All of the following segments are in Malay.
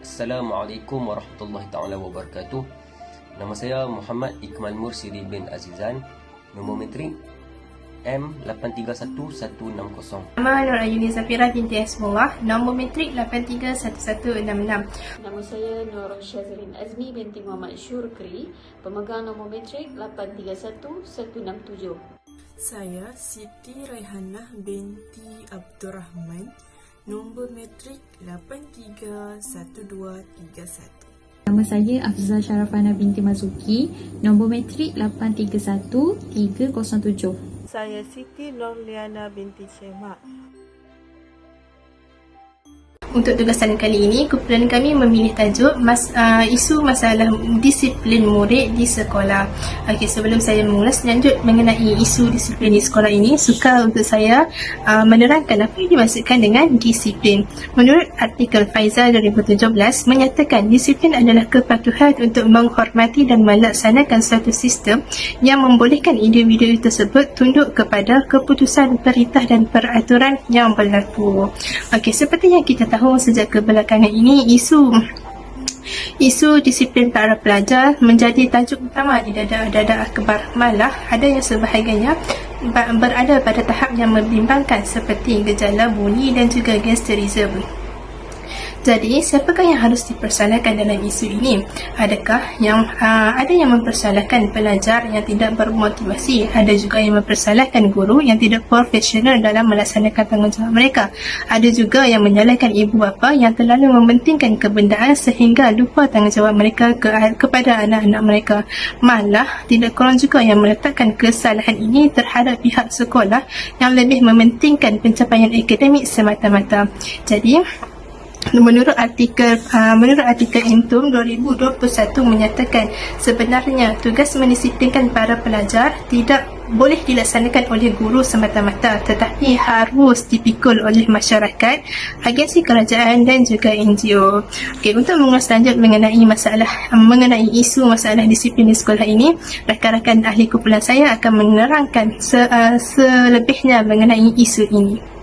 Assalamualaikum warahmatullahi taala wabarakatuh. Nama saya Muhammad Ikmal Mursiri bin Azizan. Nombor metrik M831160. Nama Nur Ayuni Zafira binti Hasbullah. Nombor metrik 831166. Nama saya Nur Syazrin Azmi binti Muhammad Syurkri, pemegang nombor metrik 831167. Saya Siti Raihanah binti Abdurrahman, nombor metrik 831231. Nama saya Afzal Sharafana binti Mazuki, nombor metrik 831307. Saya Siti Nurliana binti Syema. Untuk tugasan kali ini, kumpulan kami memilih tajuk isu masalah disiplin murid di sekolah. Okey, sebelum saya mengulas lanjut mengenai isu disiplin di sekolah ini, suka untuk saya menerangkan apa yang dimaksudkan dengan disiplin. Menurut artikel Faizal 2017 menyatakan disiplin adalah kepatuhan untuk menghormati dan melaksanakan suatu sistem yang membolehkan individu tersebut tunduk kepada keputusan, perintah dan peraturan yang berlaku. Okey, seperti yang kita tahu sejak kebelakangan ini, isu disiplin para pelajar menjadi tajuk utama di dada akhbar, malah ada yang sebahagiannya berada pada tahap yang membimbangkan seperti gejala bully dan juga gangsterism. Jadi, siapakah yang harus dipersalahkan dalam isu ini? Adakah yang ada yang mempersalahkan pelajar yang tidak bermotivasi? Ada juga yang mempersalahkan guru yang tidak profesional dalam melaksanakan tanggungjawab mereka. Ada juga yang menyalahkan ibu bapa yang terlalu mementingkan kebendaan sehingga lupa tanggungjawab mereka kepada anak-anak mereka. Malah, tidak kurang juga yang meletakkan kesalahan ini terhadap pihak sekolah yang lebih mementingkan pencapaian akademik semata-mata. Jadi, Menurut artikel Intum 2021 menyatakan sebenarnya tugas mendisiplinkan para pelajar tidak boleh dilaksanakan oleh guru semata-mata, tetapi harus dipikul oleh masyarakat, agensi kerajaan dan juga NGO. Okey, untuk mengulas lanjut mengenai isu masalah disiplin di sekolah ini, rakan-rakan ahli kumpulan saya akan menerangkan selebihnya mengenai isu ini.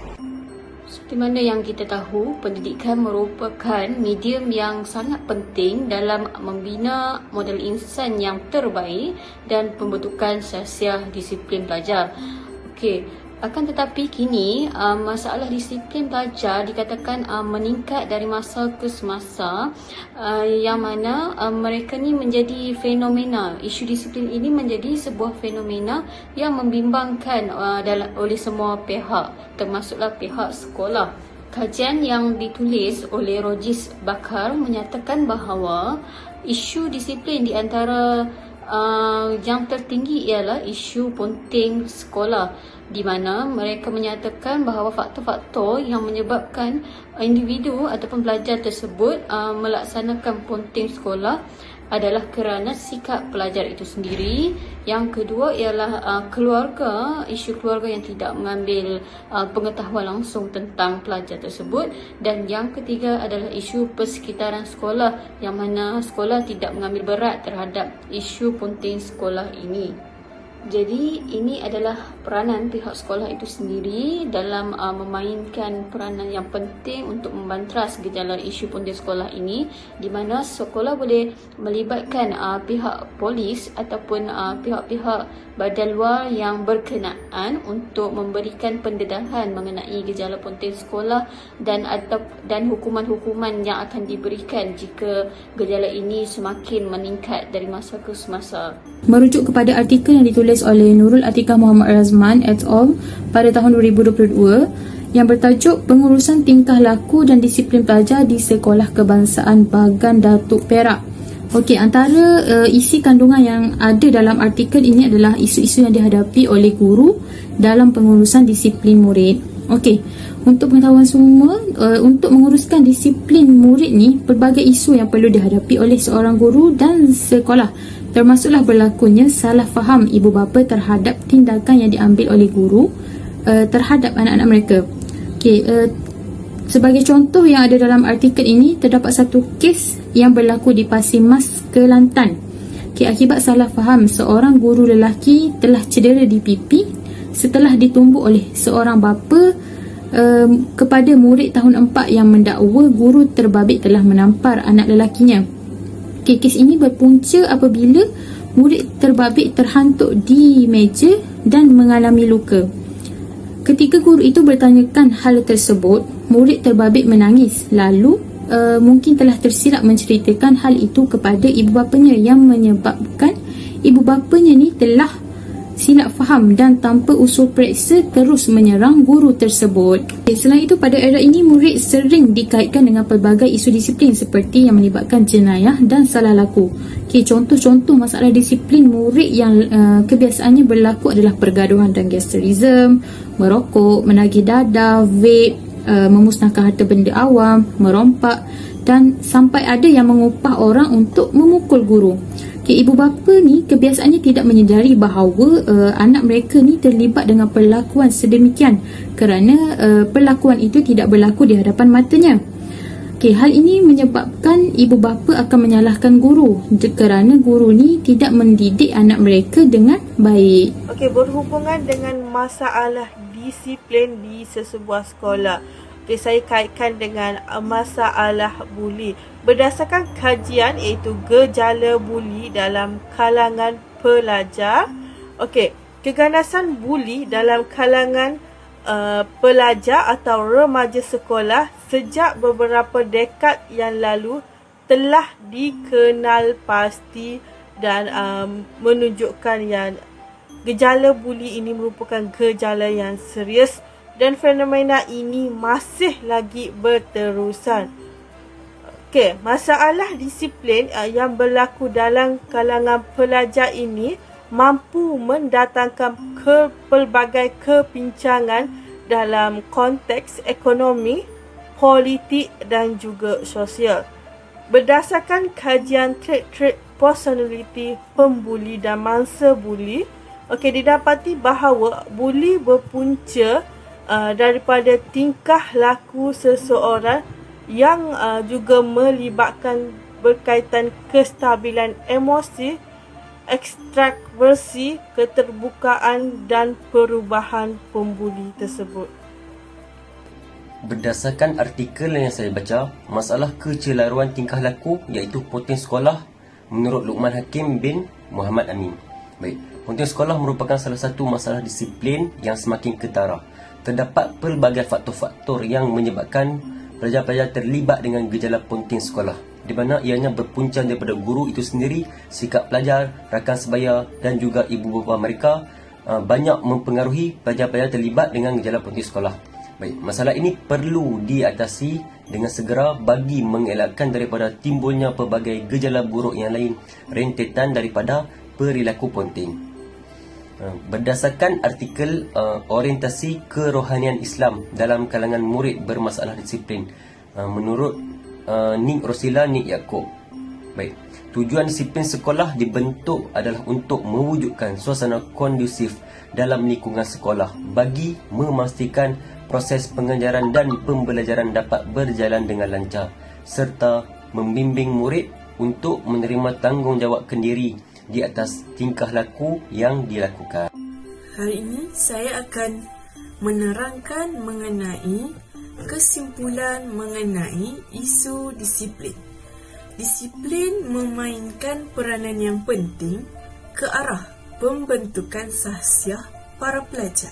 Di mana yang kita tahu, pendidikan merupakan medium yang sangat penting dalam membina model insan yang terbaik dan pembentukan sosial disiplin pelajar. Okey, akan tetapi kini masalah disiplin pelajar dikatakan meningkat dari masa ke semasa, yang mana mereka ni menjadi fenomena. Isu disiplin ini menjadi sebuah fenomena yang membimbangkan oleh semua pihak, termasuklah pihak sekolah. Kajian yang ditulis oleh Rojis Bakar menyatakan bahawa isu disiplin di antara yang tertinggi ialah isu ponting sekolah, di mana mereka menyatakan bahawa faktor-faktor yang menyebabkan individu ataupun pelajar tersebut melaksanakan ponting sekolah adalah kerana sikap pelajar itu sendiri. Yang kedua ialah keluarga, isu keluarga yang tidak mengambil pengetahuan langsung tentang pelajar tersebut. Dan yang ketiga adalah isu persekitaran sekolah, yang mana sekolah tidak mengambil berat terhadap isu ponting sekolah ini. Jadi ini adalah peranan pihak sekolah itu sendiri dalam memainkan peranan yang penting untuk membantras gejala isu ponting sekolah ini, di mana sekolah boleh melibatkan pihak polis ataupun pihak-pihak badan luar yang berkenaan untuk memberikan pendedahan mengenai gejala ponting sekolah dan hukuman-hukuman yang akan diberikan jika gejala ini semakin meningkat dari masa ke semasa. Merujuk kepada artikel yang ditulis oleh Nurul Atikah Muhammad Razman et al. Pada tahun 2022 yang bertajuk Pengurusan Tingkah Laku dan Disiplin Pelajar di Sekolah Kebangsaan Bagan Datuk Perak. Okey, antara isi kandungan yang ada dalam artikel ini adalah isu-isu yang dihadapi oleh guru dalam pengurusan disiplin murid. Okey, untuk pengetahuan semua, untuk menguruskan disiplin murid ni, pelbagai isu yang perlu dihadapi oleh seorang guru dan sekolah, termasuklah berlakunya salah faham ibu bapa terhadap tindakan yang diambil oleh guru terhadap anak-anak mereka. Okey, sebagai contoh yang ada dalam artikel ini, terdapat satu kes yang berlaku di Pasir Mas, Kelantan. Okey, akibat salah faham, seorang guru lelaki telah cedera di pipi setelah ditumbuk oleh seorang bapa kepada murid tahun 4 yang mendakwa guru terbabit telah menampar anak lelakinya. Kes ini berpunca apabila murid terbabit terhantuk di meja dan mengalami luka. Ketika guru itu bertanyakan hal tersebut, murid terbabit menangis, lalu mungkin telah tersilap menceritakan hal itu kepada ibu bapanya, yang menyebabkan ibu bapanya ni telah silap faham dan tanpa usul periksa terus menyerang guru tersebut. Selain itu, pada era ini murid sering dikaitkan dengan pelbagai isu disiplin seperti yang melibatkan jenayah dan salah laku. Contoh-contoh masalah disiplin murid yang kebiasaannya berlaku adalah pergaduhan dan gangsterisme, merokok, menagih dadah, vape, memusnahkan harta benda awam, merompak, dan sampai ada yang mengupah orang untuk memukul guru. Ibu bapa ni kebiasaannya tidak menyedari bahawa anak mereka ni terlibat dengan perlakuan sedemikian kerana perlakuan itu tidak berlaku di hadapan matanya. Hal ini menyebabkan ibu bapa akan menyalahkan guru kerana guru ni tidak mendidik anak mereka dengan baik. Berhubungan dengan masalah disiplin di sesebuah sekolah. Saya kaitkan dengan masalah buli. Berdasarkan kajian iaitu gejala buli dalam kalangan pelajar. Keganasan buli dalam kalangan pelajar atau remaja sekolah sejak beberapa dekad yang lalu telah dikenal pasti dan menunjukkan yang gejala buli ini merupakan gejala yang serius dan fenomena ini masih lagi berterusan. Masalah disiplin yang berlaku dalam kalangan pelajar ini mampu mendatangkan pelbagai kepincangan dalam konteks ekonomi, politik dan juga sosial. Berdasarkan kajian trait personality pembuli dan mangsa buli, didapati bahawa buli berpunca daripada tingkah laku seseorang yang juga melibatkan berkaitan kestabilan emosi, ekstraversi, keterbukaan dan perubahan pembuli tersebut. Berdasarkan artikel yang saya baca, masalah kecelaruan tingkah laku iaitu ponting sekolah menurut Luqman Hakim bin Muhammad Amin. Ponting sekolah merupakan salah satu masalah disiplin yang semakin ketara. Terdapat pelbagai faktor-faktor yang menyebabkan pelajar-pelajar terlibat dengan gejala ponting sekolah, di mana ianya berpunca daripada guru itu sendiri, sikap pelajar, rakan sebaya dan juga ibu bapa mereka banyak mempengaruhi pelajar-pelajar terlibat dengan gejala ponting sekolah. Masalah ini perlu diatasi dengan segera bagi mengelakkan daripada timbulnya pelbagai gejala buruk yang lain rentetan daripada perilaku ponting. Berdasarkan artikel orientasi kerohanian Islam dalam kalangan murid bermasalah disiplin menurut Nik Rosila Nik Yaakob. Tujuan disiplin sekolah dibentuk adalah untuk mewujudkan suasana kondusif dalam lingkungan sekolah bagi memastikan proses pengajaran dan pembelajaran dapat berjalan dengan lancar serta membimbing murid untuk menerima tanggungjawab kendiri di atas tingkah laku yang dilakukan. Hari ini saya akan menerangkan mengenai kesimpulan mengenai isu disiplin. Disiplin memainkan peranan yang penting ke arah pembentukan sahsiah para pelajar.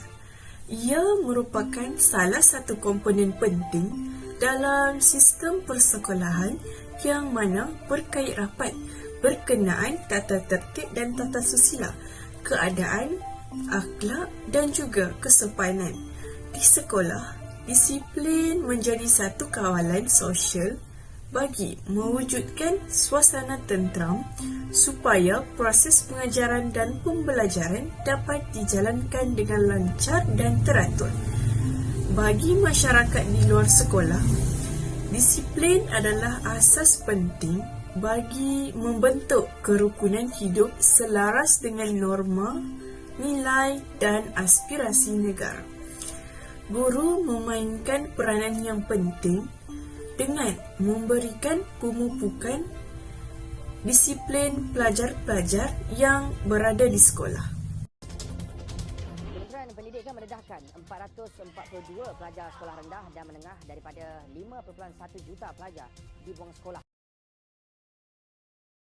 Ia merupakan salah satu komponen penting dalam sistem persekolahan yang mana berkait rapat berkenaan tata tertib dan tata susila, keadaan, akhlak dan juga kesopanan. Di sekolah, disiplin menjadi satu kawalan sosial bagi mewujudkan suasana tenteram supaya proses pengajaran dan pembelajaran dapat dijalankan dengan lancar dan teratur. Bagi masyarakat di luar sekolah, disiplin adalah asas penting bagi membentuk kerukunan hidup selaras dengan norma, nilai dan aspirasi negara. Guru memainkan peranan yang penting dengan memberikan pemupukan disiplin pelajar-pelajar yang berada di sekolah. Kementerian Pendidikan mendedahkan 442 pelajar sekolah rendah dan menengah daripada 5.1 juta pelajar dibuang sekolah.